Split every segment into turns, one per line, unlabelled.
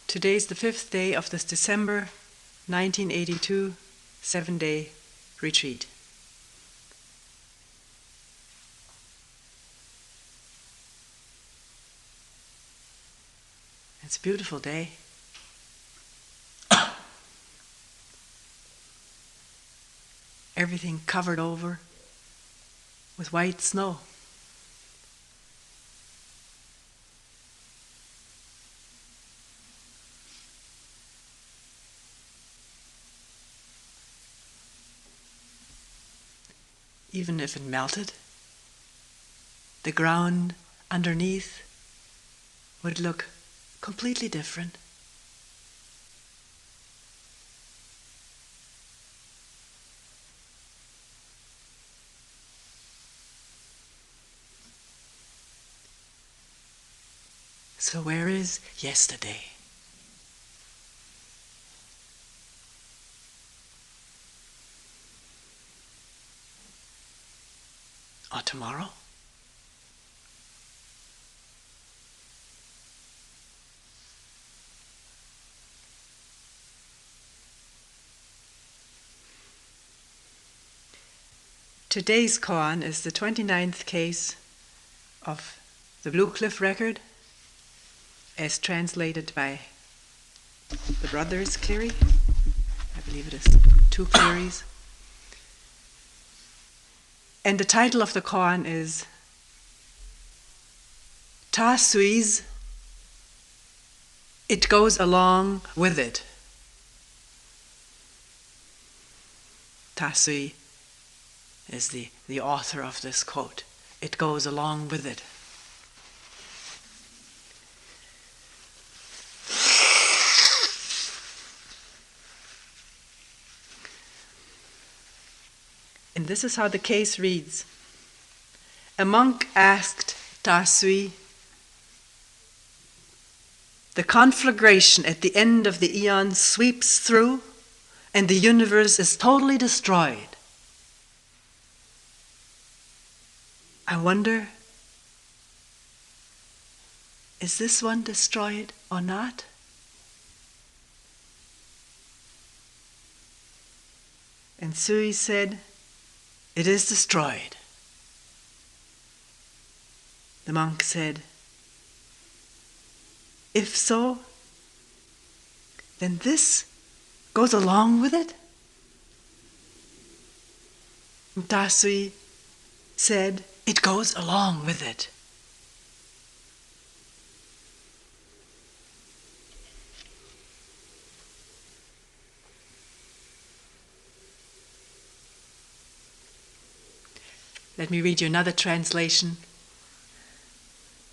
Today's the 5th day of this December 1982 7-day retreat. It's a beautiful day. Everything covered over with white snow. Even if it melted, the ground underneath would look completely different. So where is yesterday? Or tomorrow? Today's Koan is the 29th case of the Blue Cliff record as translated by the brothers Cleary. I believe it is 2 Clearys. And the title of the Koan is Ta Sui's It Goes Along With It. Ta Sui is the author of this quote. It goes along with it. And this is how the case reads. A monk asked Ta Sui, the conflagration at the end of the eon sweeps through and the universe is totally destroyed. I wonder, is this one destroyed or not? And Sui said, it is destroyed. The monk said, if so, then this goes along with it? And Ta Sui said, it goes along with it. Let me read you another translation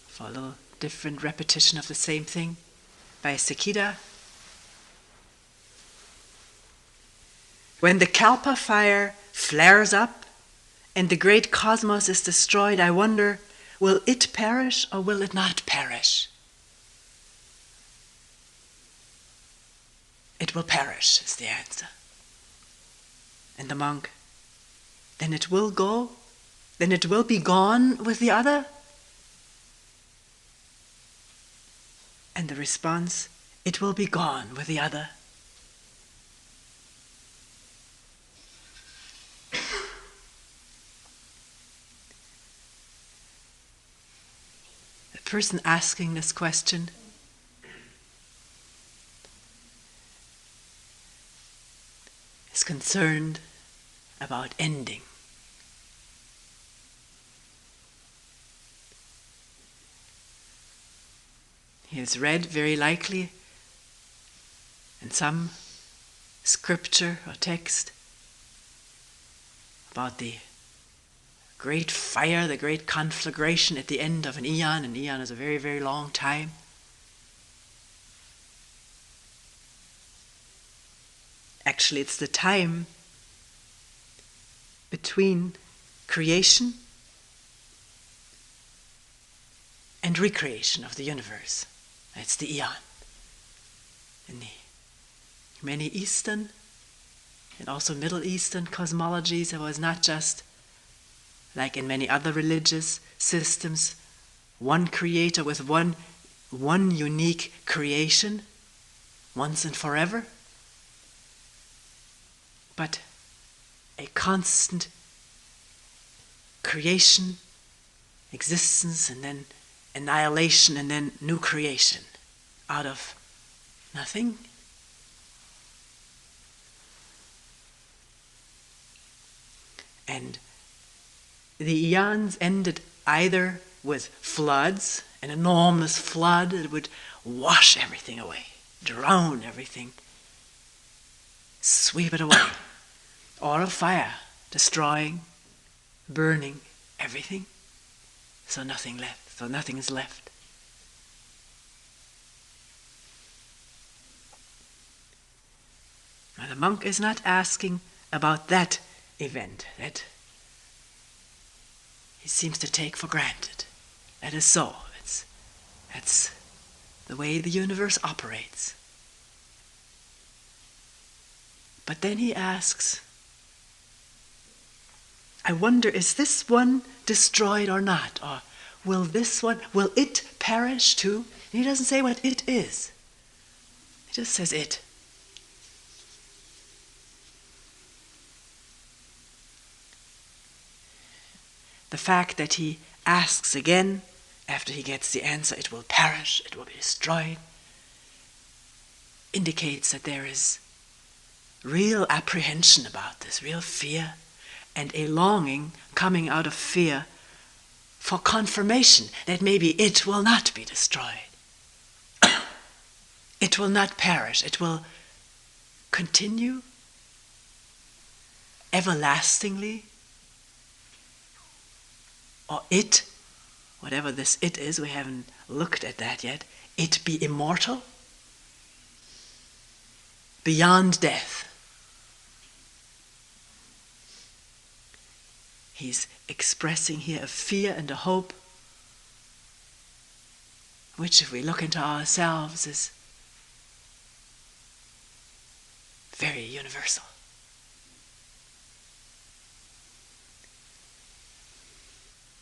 for a little different repetition of the same thing by Sekida. When the Kalpa fire flares up and the great cosmos is destroyed, I wonder, will it perish or will it not perish? It will perish, is the answer. And the monk, then it will go? Then it will be gone with the other? And the response, it will be gone with the other. The person asking this question is concerned about ending. He has read, very likely, in some scripture or text about the great fire, the great conflagration at the end of an eon. An eon is a very, very long time. Actually, it's the time between creation and recreation of the universe. It's the eon. In the many Eastern and also Middle Eastern cosmologies, it was not just, like in many other religious systems, one creator with one unique creation, once and forever, but a constant creation, existence, and then annihilation, and then new creation out of nothing. And the eons ended either with floods, an enormous flood that would wash everything away, drown everything, sweep it away, or a fire, destroying, burning everything, so nothing is left. Now the monk is not asking about that event that he seems to take for granted. That is so. That's the way the universe operates. But then he asks, I wonder, is this one destroyed or not? Or will it perish too? And he doesn't say what it is. He just says it. The fact that he asks again, after he gets the answer, it will perish, it will be destroyed, indicates that there is real apprehension about this, real fear, and a longing coming out of fear for confirmation that maybe it will not be destroyed. It will not perish, it will continue everlastingly. Or it, whatever this it is, we haven't looked at that yet, it be immortal, beyond death. He's expressing here a fear and a hope, which if we look into ourselves is very universal.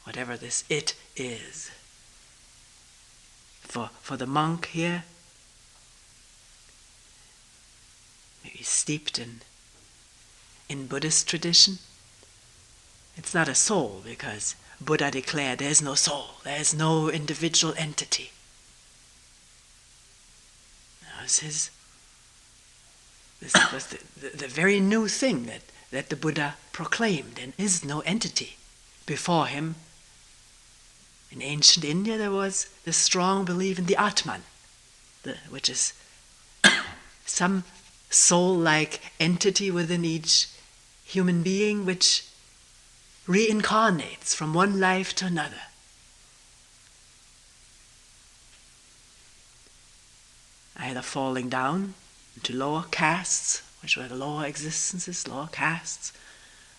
Whatever this it is. For the monk here, maybe steeped in Buddhist tradition, it's not a soul, because Buddha declared there is no soul, there is no individual entity. This was the very new thing that the Buddha proclaimed. There is no entity. Before him, in ancient India, there was this strong belief in the Atman, which is some soul-like entity within each human being which reincarnates from one life to another. Either falling down into lower castes, which were the lower existences, lower castes.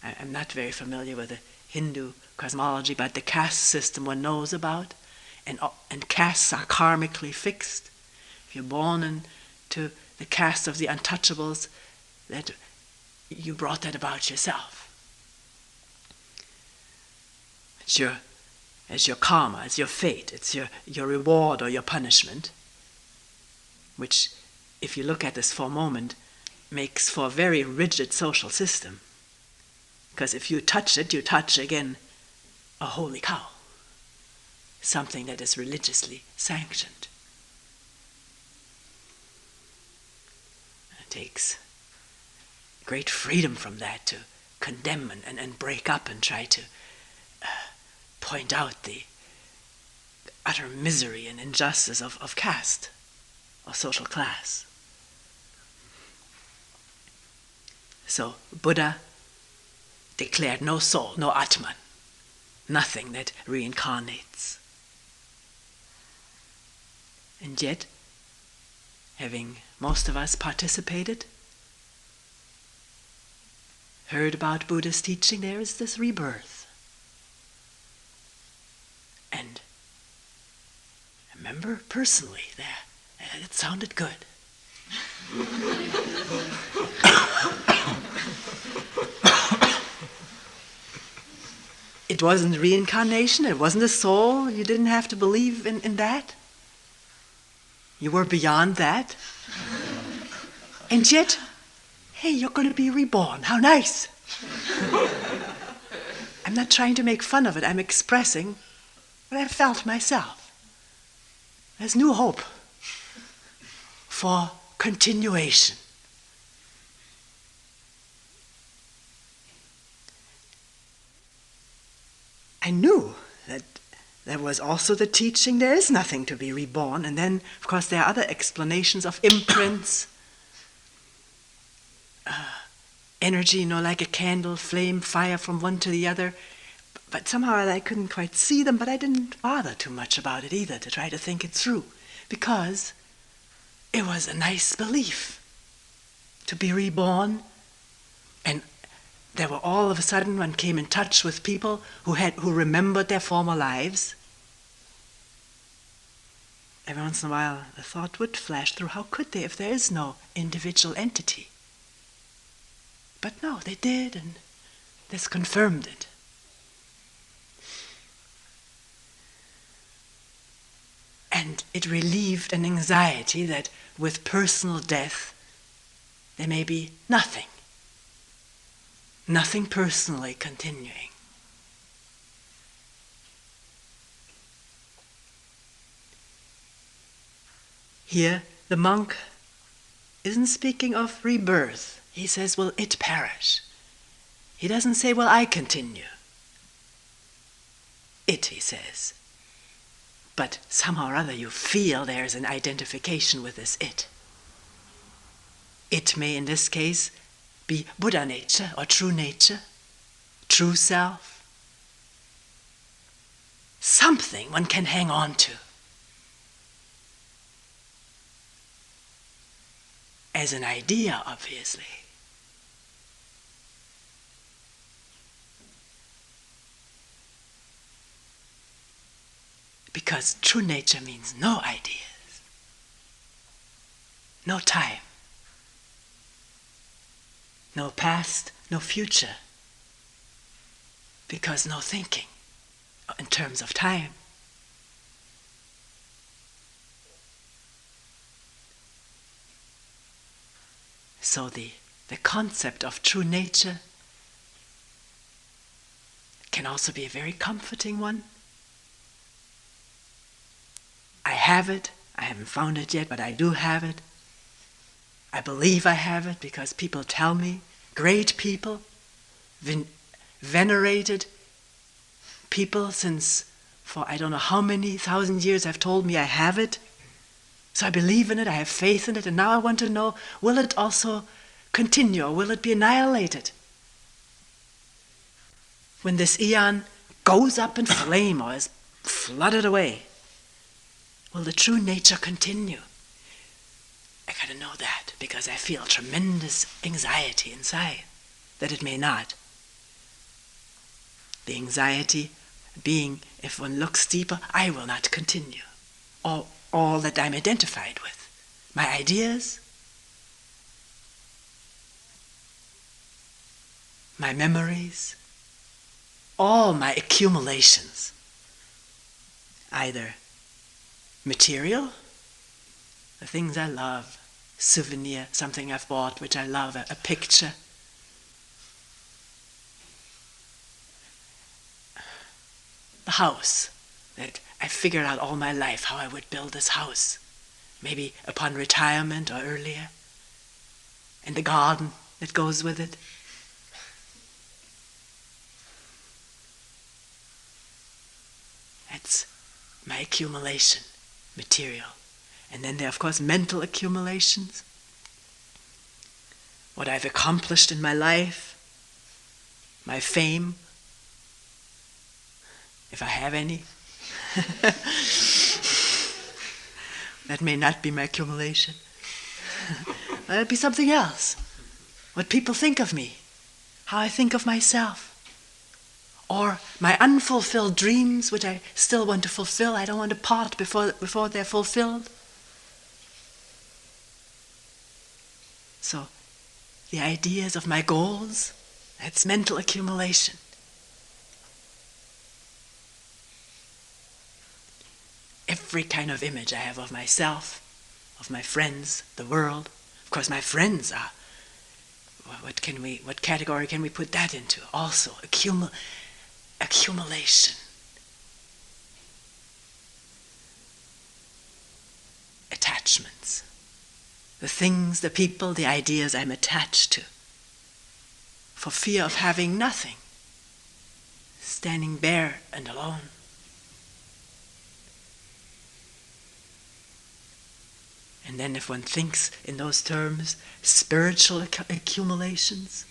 I'm not very familiar with the Hindu cosmology, but the caste system one knows about, and castes are karmically fixed. If you're born into the caste of the untouchables, that you brought that about yourself. It's your karma, it's your fate, it's your reward or your punishment, which, if you look at this for a moment, makes for a very rigid social system. Because if you touch it, you touch again a holy cow, something that is religiously sanctioned. It takes great freedom from that to condemn and break up and try to point out the utter misery and injustice of caste or social class. So Buddha declared no soul, no Atman, nothing that reincarnates. And yet, having most of us participated, heard about Buddha's teaching, there is this rebirth. And I remember personally there, it sounded good. It wasn't reincarnation, it wasn't a soul, you didn't have to believe in that. You were beyond that. And yet, hey, you're going to be reborn. How nice. I'm not trying to make fun of it. I'm expressing what I felt myself. There's new hope for continuation. I knew that there was also the teaching there is nothing to be reborn, and then, of course, there are other explanations of imprints, energy, like a candle, flame, fire from one to the other. But somehow I couldn't quite see them, but I didn't bother too much about it either to try to think it through, because it was a nice belief to be reborn. And there were all of a sudden, one came in touch with people who remembered their former lives. Every once in a while, the thought would flash through, how could they if there is no individual entity? But no, they did, and this confirmed it. And it relieved an anxiety that with personal death, there may be nothing personally continuing. Here, the monk isn't speaking of rebirth. He says, will it perish? He doesn't say, will I continue? It, he says. But somehow or other you feel there's an identification with this it. It may, in this case, be Buddha nature or true nature, true self. Something one can hang on to. As an idea, obviously. Because true nature means no ideas, no time, no past, no future, because no thinking in terms of time. So the concept of true nature can also be a very comforting one. I have it. I haven't found it yet, but I do have it. I believe I have it because people tell me, great people, venerated people since for I don't know how many thousand years have told me I have it. So I believe in it, I have faith in it, and now I want to know, will it also continue or will it be annihilated? When this eon goes up in flame or is flooded away, will the true nature continue? I gotta know that because I feel tremendous anxiety inside that it may not. The anxiety being, if one looks deeper, I will not continue. All that I'm identified with. My ideas, my memories, all my accumulations, either material, the things I love, souvenir, something I've bought which I love, a picture, the house that I figured out all my life how I would build this house, maybe upon retirement or earlier, and the garden that goes with it. That's my accumulation, material. And then there are, of course, mental accumulations. What I've accomplished in my life, my fame, if I have any. That may not be my accumulation. That'd be something else. What people think of me, how I think of myself. Or my unfulfilled dreams, which I still want to fulfill. I don't want to part before they're fulfilled. So, the ideas of my goals, that's mental accumulation. Every kind of image I have of myself, of my friends, the world, Of course, my friends are. What category can we put that into? Also, accumulation. Attachments. The things, the people, the ideas I'm attached to. For fear of having nothing. Standing bare and alone. And then if one thinks in those terms, spiritual accumulations,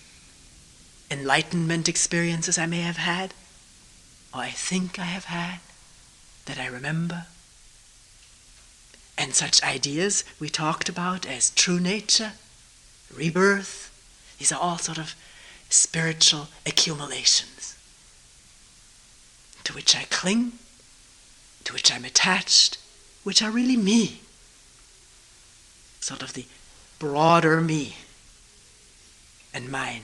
enlightenment experiences I may have had, or I think I have had, that I remember, and such ideas we talked about as true nature, rebirth, these are all sort of spiritual accumulations to which I cling, to which I'm attached, which are really me. Sort of the broader me and mine.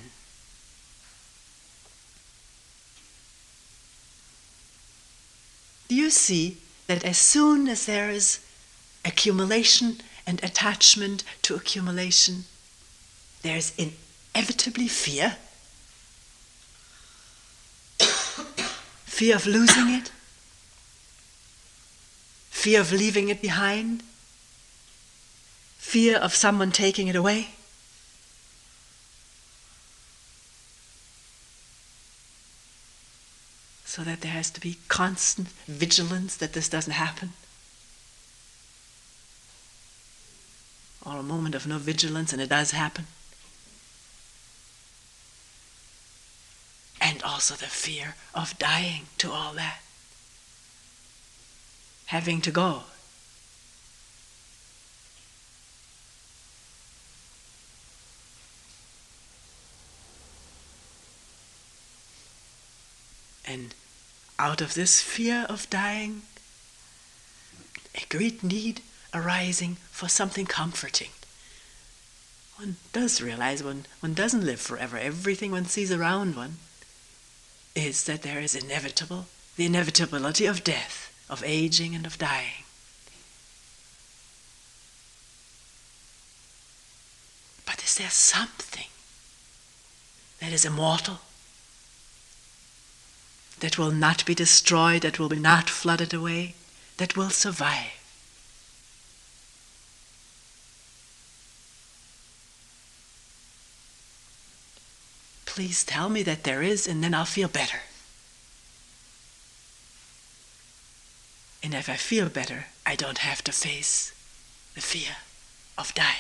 Do you see that as soon as there is accumulation and attachment to accumulation, there's inevitably fear? Fear of losing it? Fear of leaving it behind? Fear of someone taking it away? So that there has to be constant vigilance that this doesn't happen? Or a moment of no vigilance and it does happen? And also the fear of dying to all that. Having to go. And out of this fear of dying, a great need arising for something comforting. One does realize one doesn't live forever. Everything one sees around one is that there is the inevitability of death, of aging and of dying. But is there something that is immortal? That will not be destroyed, that will be not flooded away, that will survive. Please tell me that there is, and then I'll feel better. And if I feel better, I don't have to face the fear of dying.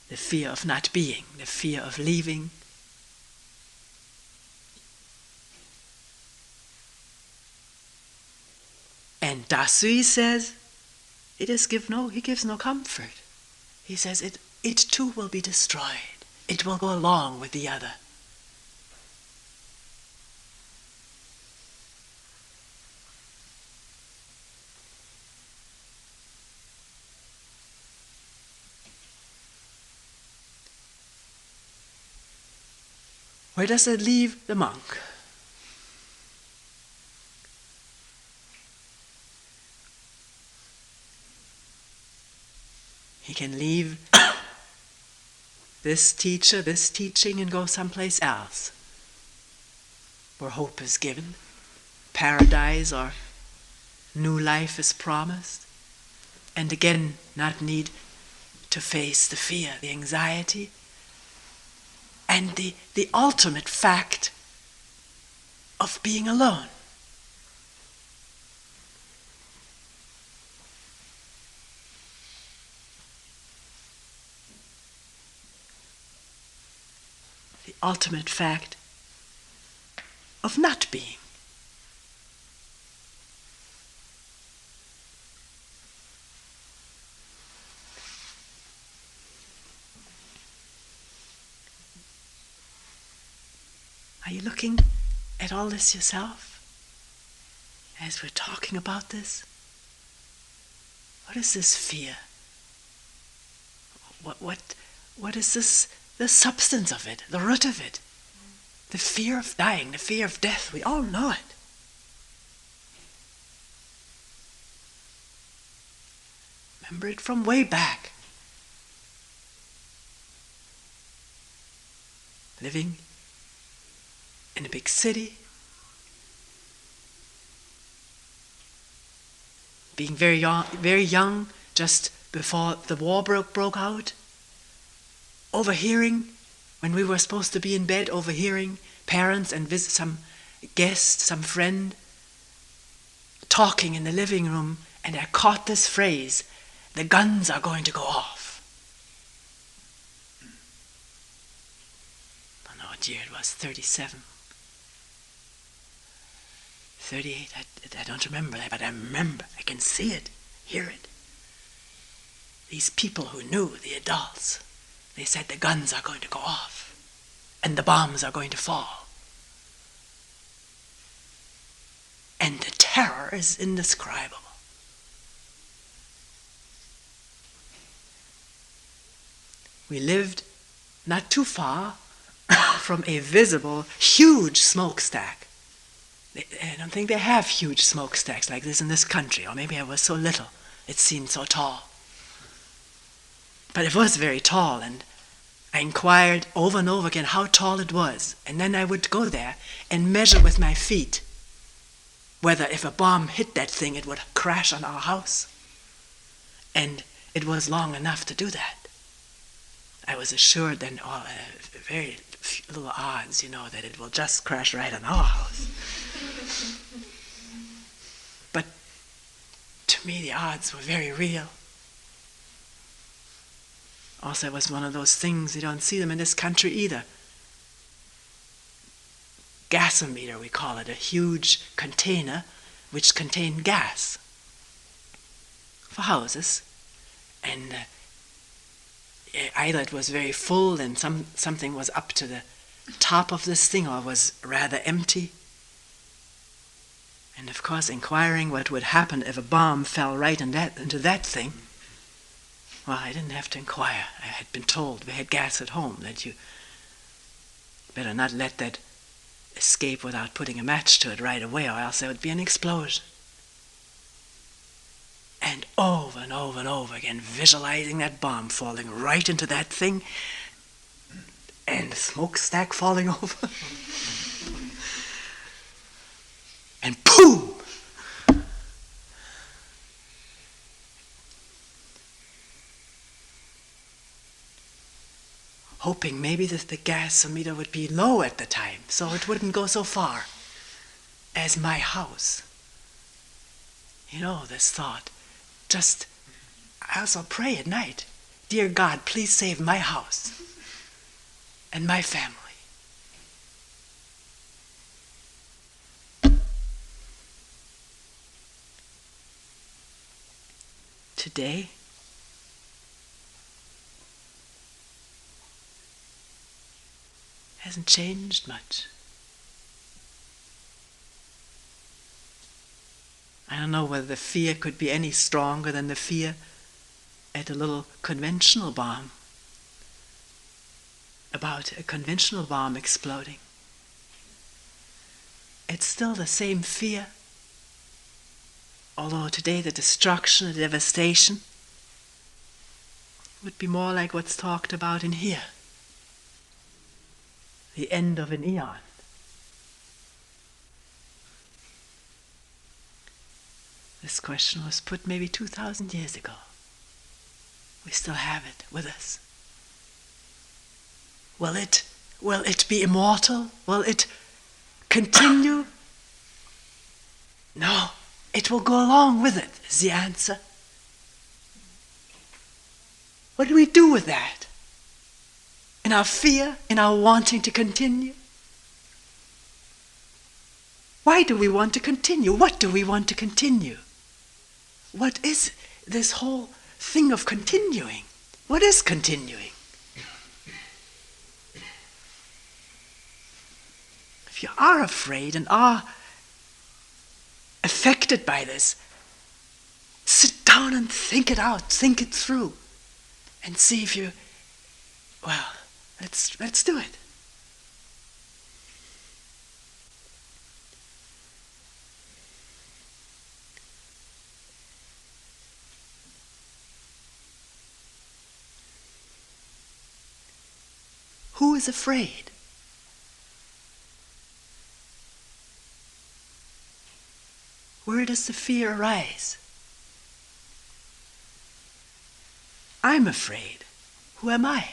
The fear of not being, the fear of leaving. And Dasui says, he gives no comfort. He says it too will be destroyed. It will go along with the other. Where does it leave the monk? He can leave this teacher, this teaching, and go someplace else where hope is given, paradise or new life is promised, and again not need to face the fear, the anxiety, and the ultimate fact of being alone. The ultimate fact of not being. Are you looking at all this yourself as we're talking about this? What is this fear? What is this, the substance of it, the root of it? The fear of dying, the fear of death, we all know it. remember it from way back. Living in a big city, being very young, just before the war broke out, overhearing, when we were supposed to be in bed, overhearing parents and some guest, some friend, talking in the living room, and I caught this phrase, "The guns are going to go off." I don't know what year it was, 37. 38, I don't remember that, but I remember, I can see it, hear it. These people who knew, the adults, they said the guns are going to go off and the bombs are going to fall. And the terror is indescribable. We lived not too far from a visible, huge smokestack. I don't think they have huge smokestacks like this in this country, or maybe I was so little, it seemed so tall. But it was very tall, and I inquired over and over again how tall it was, and then I would go there and measure with my feet whether if a bomb hit that thing it would crash on our house. And it was long enough to do that. I was assured then, very little odds, that it will just crash right on our house. But to me the odds were very real. Also, it was one of those things, you don't see them in this country either. Gasometer, we call it, a huge container which contained gas for houses. And either it was very full and something was up to the top of this thing, or was rather empty. And of course, inquiring what would happen if a bomb fell right into that thing, well, I didn't have to inquire. I had been told, we had gas at home, that you better not let that escape without putting a match to it right away, or else there would be an explosion. And over and over and over again, visualizing that bomb falling right into that thing, and the smokestack falling over. And boom! Hoping maybe that the gasometer would be low at the time, so it wouldn't go so far as my house. This thought. I also pray at night, "Dear God, please save my house and my family." Today, hasn't changed much. I don't know whether the fear could be any stronger than the fear at a little conventional bomb, about a conventional bomb exploding. It's still the same fear, although today the destruction, the devastation, would be more like what's talked about in here. The end of an eon. This question was put maybe 2,000 years ago. We still have it with us. Will it be immortal? Will it continue? No, it will go along with it, is the answer. What do we do with that? In our fear, in our wanting to continue? Why do we want to continue? What do we want to continue? What is this whole thing of continuing? What is continuing? If you are afraid and are affected by this, sit down and think it out, think it through, and see if you, let's do it. is afraid? Where does the fear arise? I'm afraid. Who am I?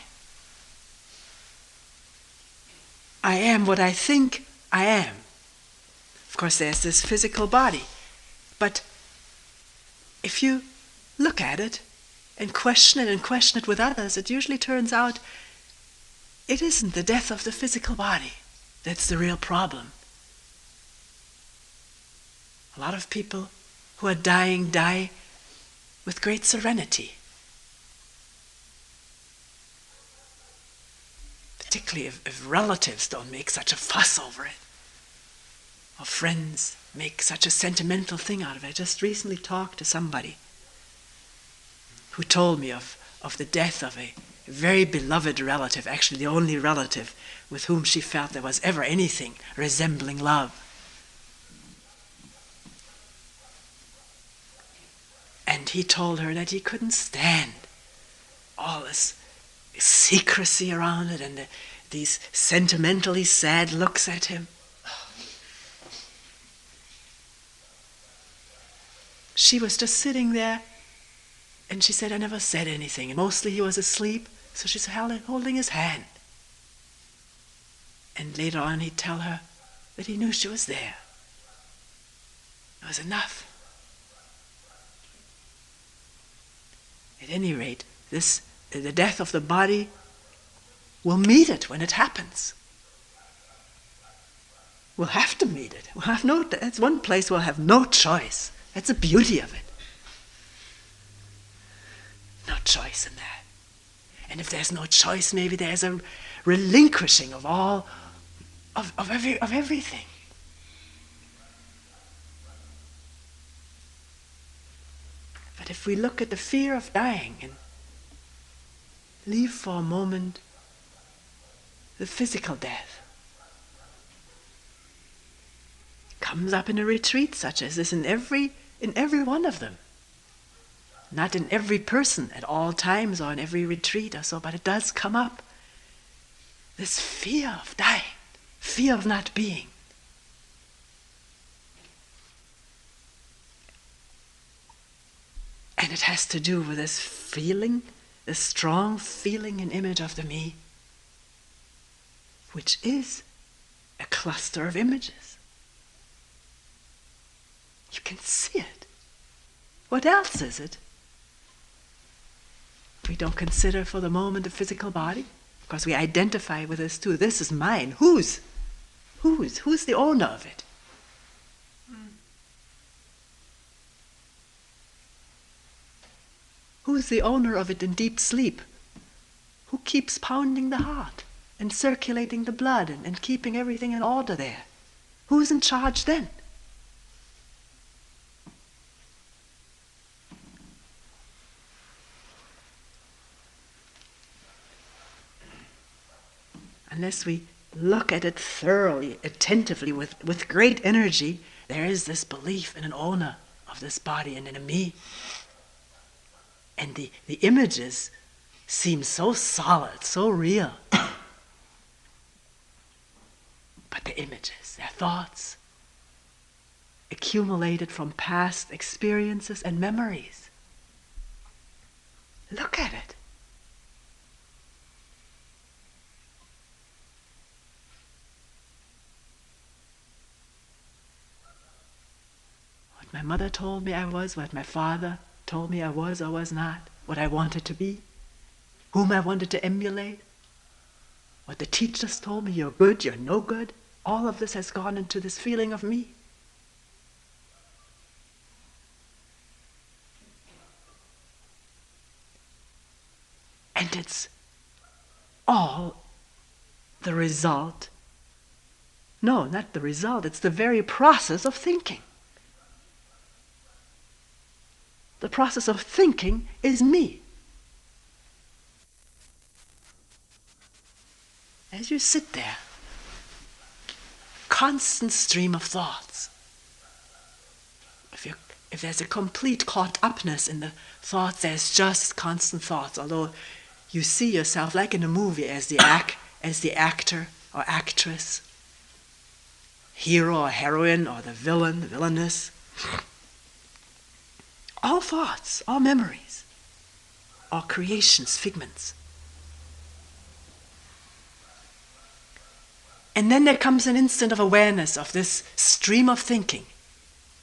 I am what I think I am. Of course, there's this physical body. But if you look at it and question it with others, it usually turns out it isn't the death of the physical body that's the real problem. A lot of people who are dying die with great serenity. Particularly if relatives don't make such a fuss over it, or friends make such a sentimental thing out of it. I just recently talked to somebody who told me of the death of a very beloved relative, actually the only relative with whom she felt there was ever anything resembling love. And he told her that he couldn't stand all this secrecy around it and these sentimentally sad looks at him. She was just sitting there, and she said, I never said anything. And mostly he was asleep, so she's holding his hand. And later on he'd tell her that he knew she was there. It was enough. At any rate, the death of the body will meet it when it happens. We'll have to meet it. That's one place we'll have no choice. That's the beauty of it. No choice in that. And if there's no choice, maybe there's a relinquishing of all of everything. But if we look at the fear of dying and leave for a moment the physical death, it comes up in a retreat such as this in every one of them. Not in every person at all times or in every retreat or so, but it does come up. This fear of dying, fear of not being. And it has to do with this feeling, this strong feeling and image of the me, which is a cluster of images. You can see it. What else is it? We don't consider for the moment the physical body, because we identify with this too. This is mine. Whose? Who's the owner of it? Who's the owner of it in deep sleep? Who keeps pounding the heart and circulating the blood and keeping everything in order there? Who's in charge then? Unless we look at it thoroughly, attentively, with great energy, there is this belief in an owner of this body and in a me. And the images seem so solid, so real. But the images, they're thoughts, accumulated from past experiences and memories. Look at it. What my mother told me I was, what my father told me I was or was not, what I wanted to be, whom I wanted to emulate, what the teachers told me, you're good, you're no good. All of this has gone into this feeling of me. And it's all the result. No, not the result, it's the very process of thinking. The process of thinking is me. As you sit there, constant stream of thoughts. If there's a complete caught upness in the thoughts, there's just constant thoughts. Although you see yourself, like in a movie, as as the actor or actress, hero or heroine, or the villain, the villainess. All thoughts, all memories, all creations, figments. And then there comes an instant of awareness of this stream of thinking.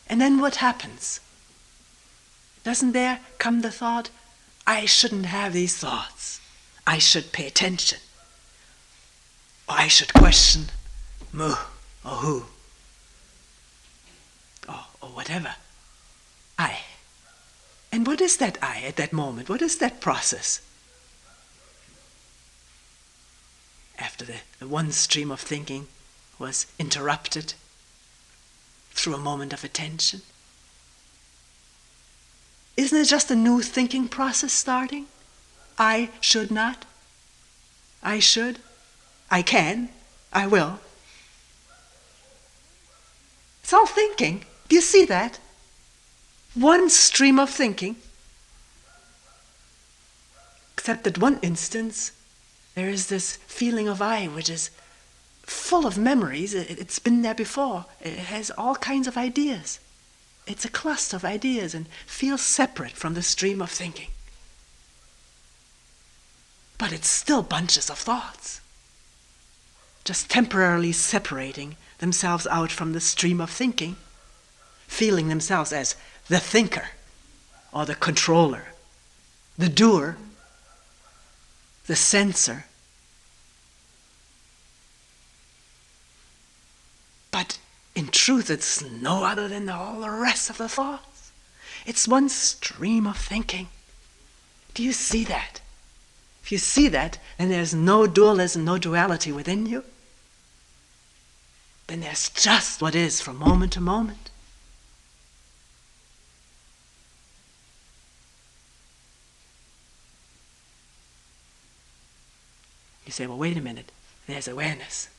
And then what happens? Doesn't there come the thought, I shouldn't have these thoughts. I should pay attention. Or I should question mu or who. Or whatever. I. And what is that I at that moment? What is that process? After the one stream of thinking was interrupted through a moment of attention. Isn't it just a new thinking process starting? I should not. I should. I can. I will. It's all thinking. Do you see that? One stream of thinking. Except at one instance, there is this feeling of I, which is full of memories. It's been there before. It has all kinds of ideas. It's a cluster of ideas and feels separate from the stream of thinking. But it's still bunches of thoughts, just temporarily separating themselves out from the stream of thinking, feeling themselves as the thinker or the controller, the doer, the censor. But in truth, it's no other than all the rest of the thoughts. It's one stream of thinking. Do you see that? If you see that, then there's no dualism, no duality within you. Then there's just what is from moment to moment. You say, well, wait a minute. There's awareness.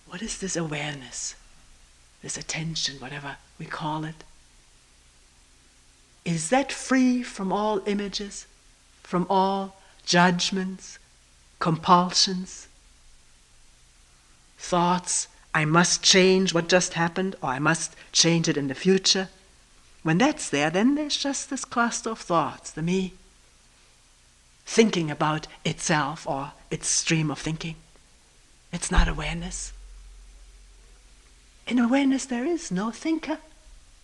What is this awareness, this attention, whatever we call it? Is that free from all images, from all judgments, compulsions, thoughts, I must change what just happened, or I must change it in the future? When that's there, then there's just this cluster of thoughts, the me, thinking about itself or its stream of thinking. It's not awareness. In awareness there is no thinker.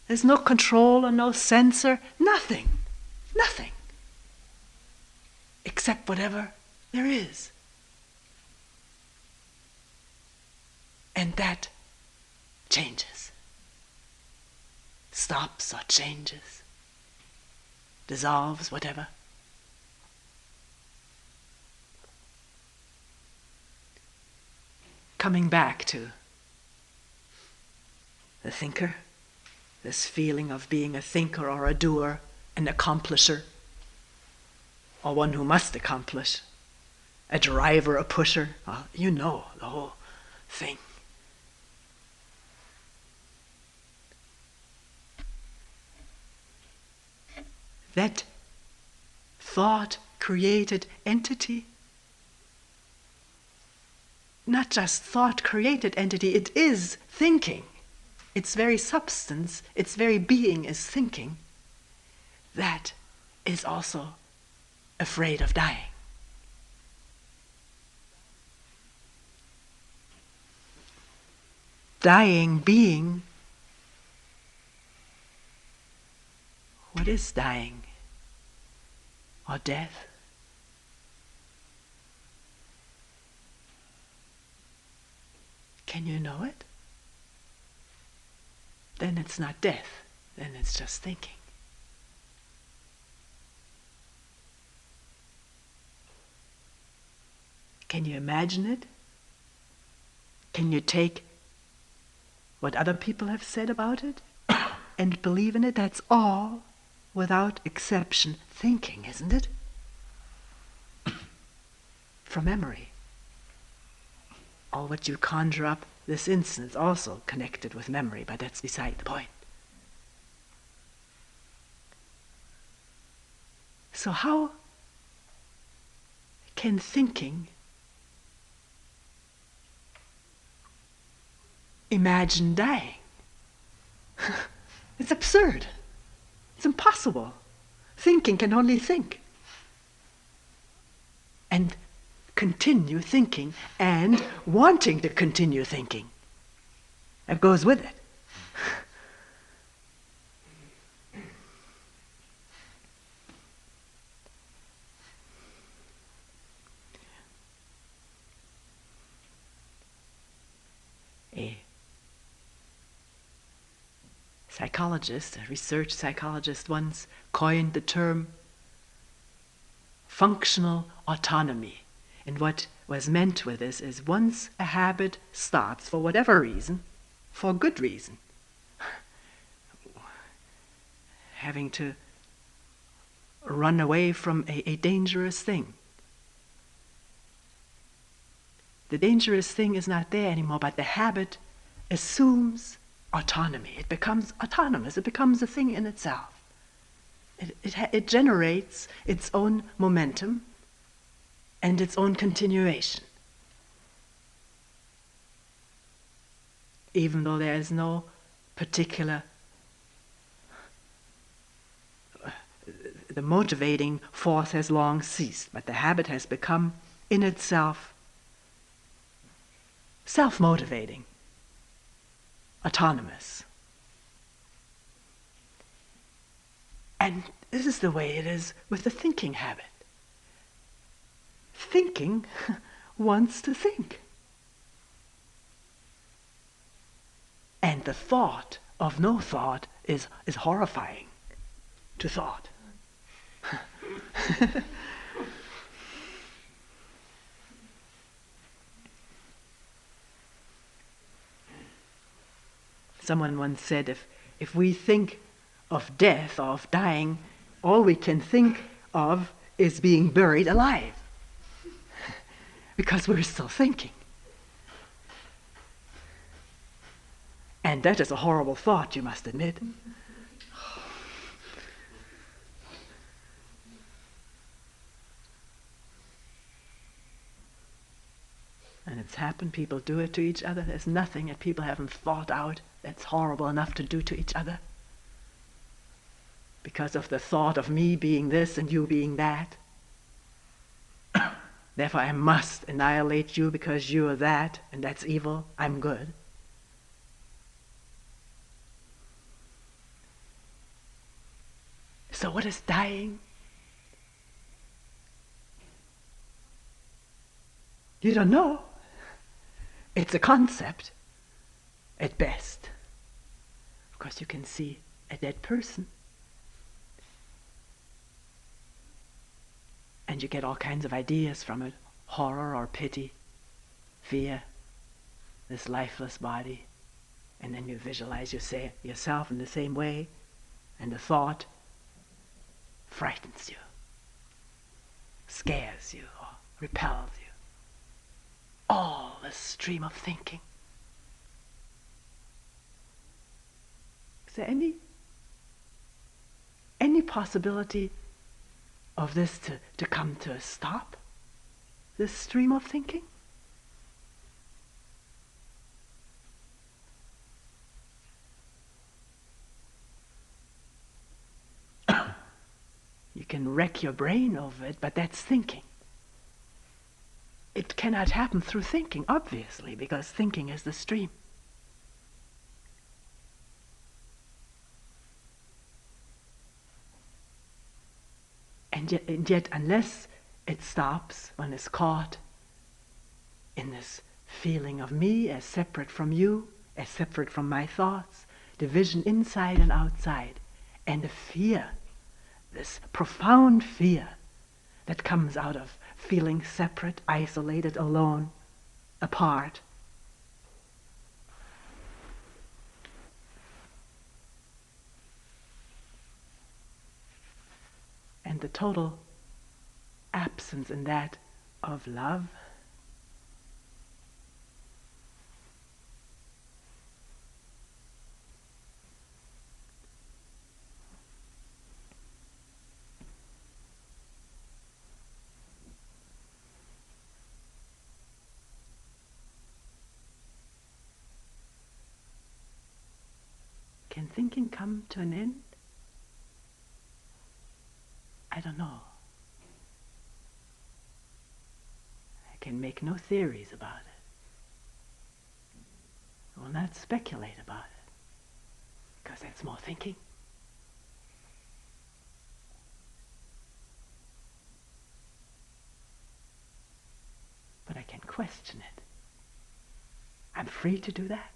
There's no controller, no censor, nothing. Nothing. Except whatever there is. And that changes. Stops or changes. Dissolves, whatever. Coming back to the thinker, this feeling of being a thinker or a doer, an accomplisher, or one who must accomplish, a driver, a pusher, you know the whole thing. That thought-created entity, not just thought-created entity, it is thinking. Its very substance, its very being is thinking. That is also afraid of dying. Dying being, what is dying or death? Can you know it? Then it's not death, then it's just thinking. Can you imagine it? Can you take what other people have said about it and believe in it? That's all, without exception, thinking, isn't it? From memory. All what you conjure up this instant is also connected with memory, but that's beside the point. So how can thinking imagine dying? It's absurd. It's impossible. Thinking can only think. And continue thinking and wanting to continue thinking. That goes with it. A psychologist, a research psychologist, once coined the term functional autonomy. And what was meant with this is once a habit starts, for whatever reason, for good reason, having to run away from a dangerous thing. The dangerous thing is not there anymore, but the habit assumes autonomy. It becomes autonomous. It becomes a thing in itself. It generates its own momentum and its own continuation. Even though there is no particular, the motivating force has long ceased, but the habit has become in itself self-motivating, autonomous. And this is the way it is with the thinking habit. Thinking wants to think. And the thought of no thought is horrifying to thought. Someone once said, if we think of death or of dying, all we can think of is being buried alive. Because we're still thinking. And that is a horrible thought, you must admit. And it's happened, people do it to each other. There's nothing that people haven't thought out that's horrible enough to do to each other. Because of the thought of me being this and you being that. Therefore I must annihilate you because you are that, and that's evil, I'm good. So what is dying? You don't know. It's a concept, at best. Of course, you can see a dead person. And you get all kinds of ideas from it. Horror or pity, fear, this lifeless body. And then you visualize yourself in the same way, and the thought frightens you, scares you, or repels you. All the stream of thinking. Is there any possibility of this to come to a stop? This stream of thinking? You can wreck your brain over it, but that's thinking. It cannot happen through thinking, obviously, because thinking is the stream. And yet, unless it stops, one is caught in this feeling of me as separate from you, as separate from my thoughts, division inside and outside, and the fear, this profound fear that comes out of feeling separate, isolated, alone, apart. And the total absence in that of love. Can thinking come to an end? I don't know. I can make no theories about it. I will not speculate about it, because that's more thinking. But I can question it. I'm free to do that.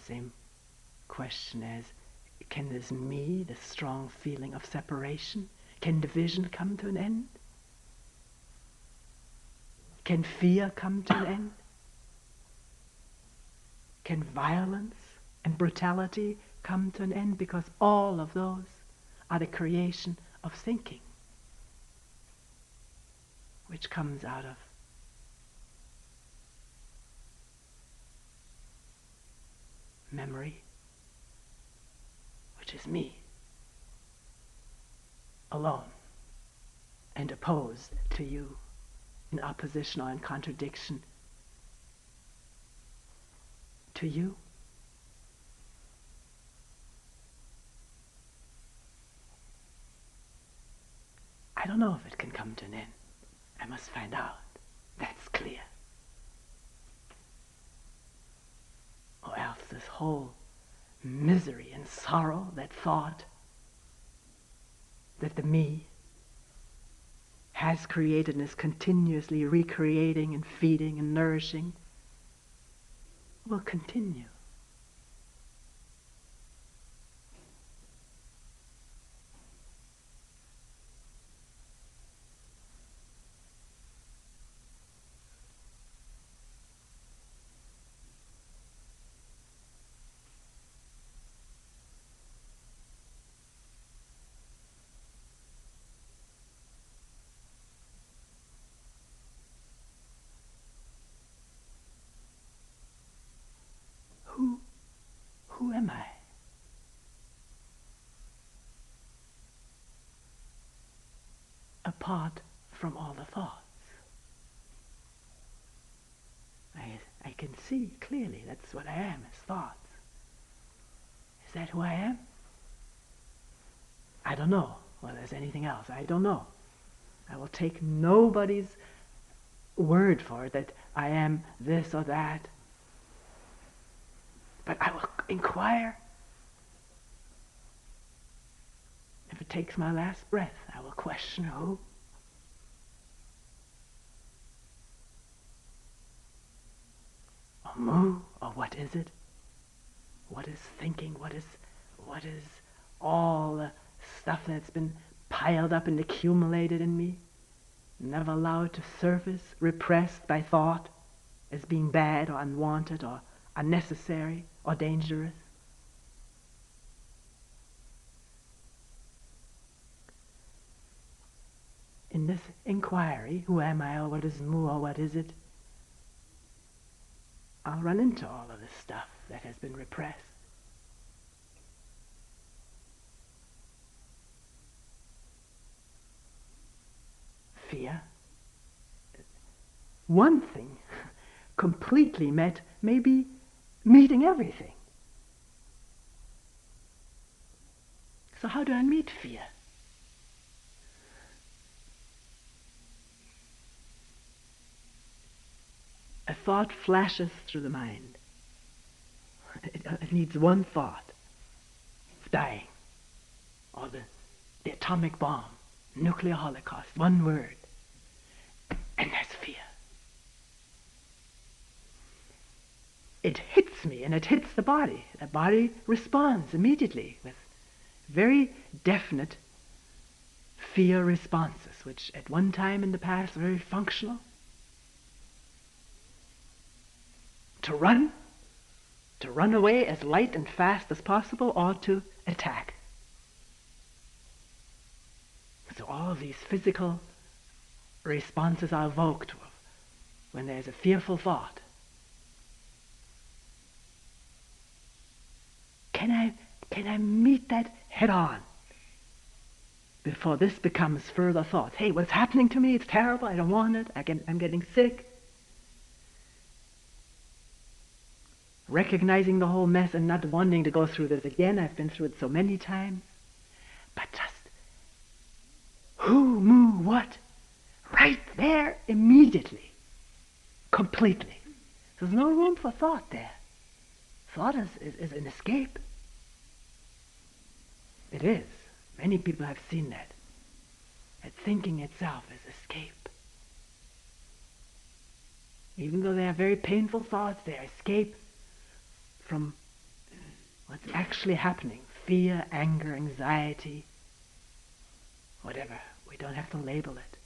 Same question as, can this me, this strong feeling of separation, can division come to an end? Can fear come to an end? Can violence and brutality come to an end? Because all of those are the creation of thinking, which comes out of memory, which is me, alone, and opposed to you, in opposition or in contradiction to you. I don't know if it can come to an end. I must find out. That's clear. Or else this whole misery and sorrow, that thought that the me has created and is continuously recreating and feeding and nourishing, will continue. Who am I? Apart from all the thoughts. I can see clearly that's what I am, as thoughts. Is that who I am? I don't know whether there's anything else. I don't know. I will take nobody's word for it that I am this or that. But I will inquire. If it takes my last breath, I will question who. Or mu, or what is it? What is thinking? What is all the stuff that's been piled up and accumulated in me, never allowed to surface, repressed by thought as being bad or unwanted or unnecessary or dangerous? In this inquiry, who am I, or what is mu, or what is it, I'll run into all of this stuff that has been repressed. Fear. One thing completely met may be meeting everything. So how do I meet fear? A thought flashes through the mind. It needs one thought of dying, or the atomic bomb, nuclear holocaust, one word, and there's fear. It hits me and it hits the body. The body responds immediately with very definite fear responses, which at one time in the past were very functional. To run away as light and fast as possible, or to attack. So all these physical responses are evoked when there's a fearful thought. Can I meet that head on? before this becomes further thoughts. Hey, what's happening to me? It's terrible. I don't want it. I'm getting sick. Recognizing the whole mess and not wanting to go through this again. I've been through it so many times. But just who, moo, what? Right there, immediately. Completely. There's no room for thought there. Thought is an escape. It is. Many people have seen that. That thinking itself is escape. Even though they are very painful thoughts, they are escape from what's actually happening. Fear, anger, anxiety, whatever. We don't have to label it.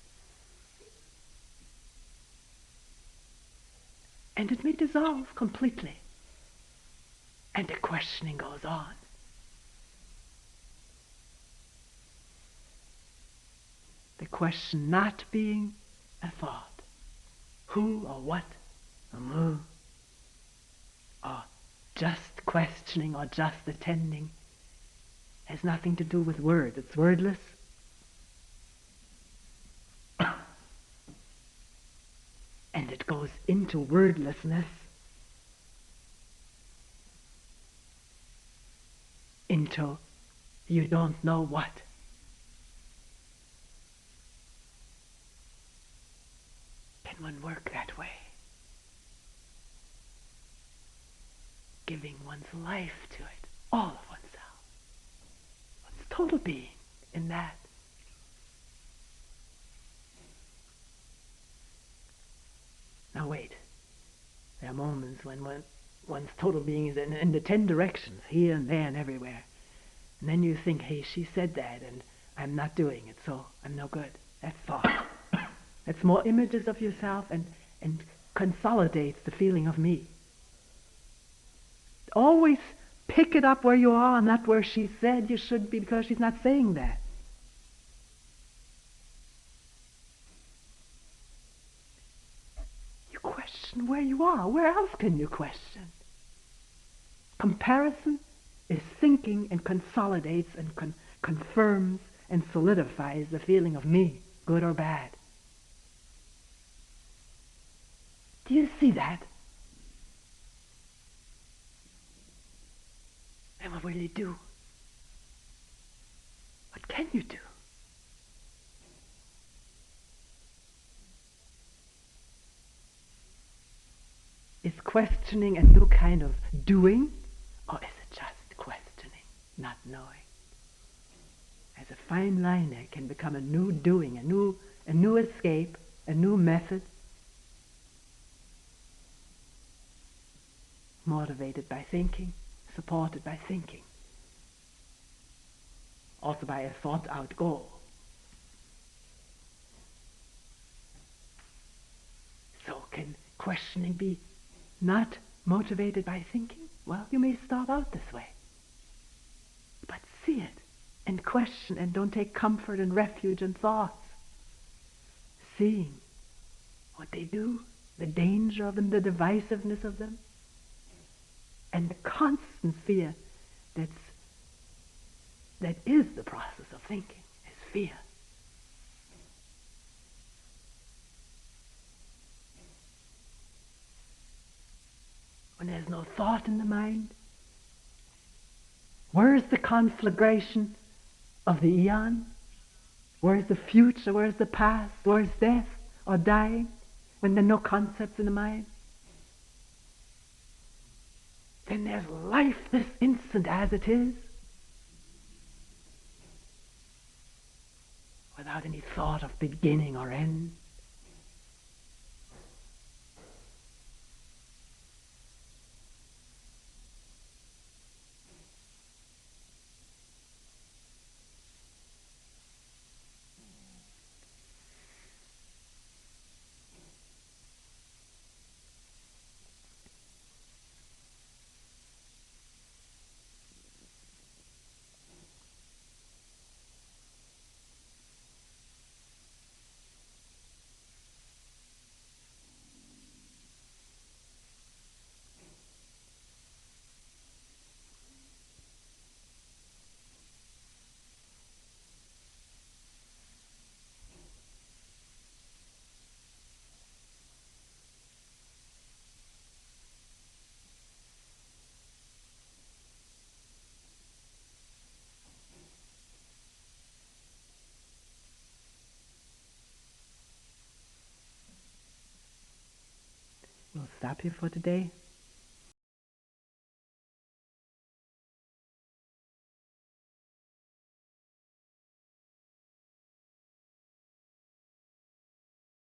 And it may dissolve completely. And the questioning goes on. The question not being a thought. Who or what or moo. Or just questioning or just attending has nothing to do with words. It's wordless. And it goes into wordlessness, into you don't know what. Can one work that way? Giving one's life to it, all of oneself. One's total being in that. Now wait, there are moments when one's total being is in the 10 directions, here and there and everywhere. And then you think, hey, she said that and I'm not doing it, so I'm no good. That's thought. That's more images of yourself and consolidates the feeling of me. Always pick it up where you are, not where she said you should be, because she's not saying that. Question where you are. Where else can you question? Comparison is thinking and consolidates and confirms and solidifies the feeling of me, good or bad. Do you see that? And what will you do? What can you do? Is questioning a new kind of doing, or is it just questioning, not knowing? As a fine line there can become a new doing, a new escape, a new method, motivated by thinking, supported by thinking, also by a thought-out goal. So can questioning be not motivated by thinking? Well, you may start out this way. But see it and question and don't take comfort and refuge in thoughts. Seeing what they do, the danger of them, the divisiveness of them, and the constant fear that is the process of thinking, is fear. When there's no thought in the mind, where is the conflagration of the eon? Where is the future? Where is the past? Where is death or dying? When there are no concepts in the mind? Then there's life this instant as it is, without any thought of beginning or end. we'll stop here for today.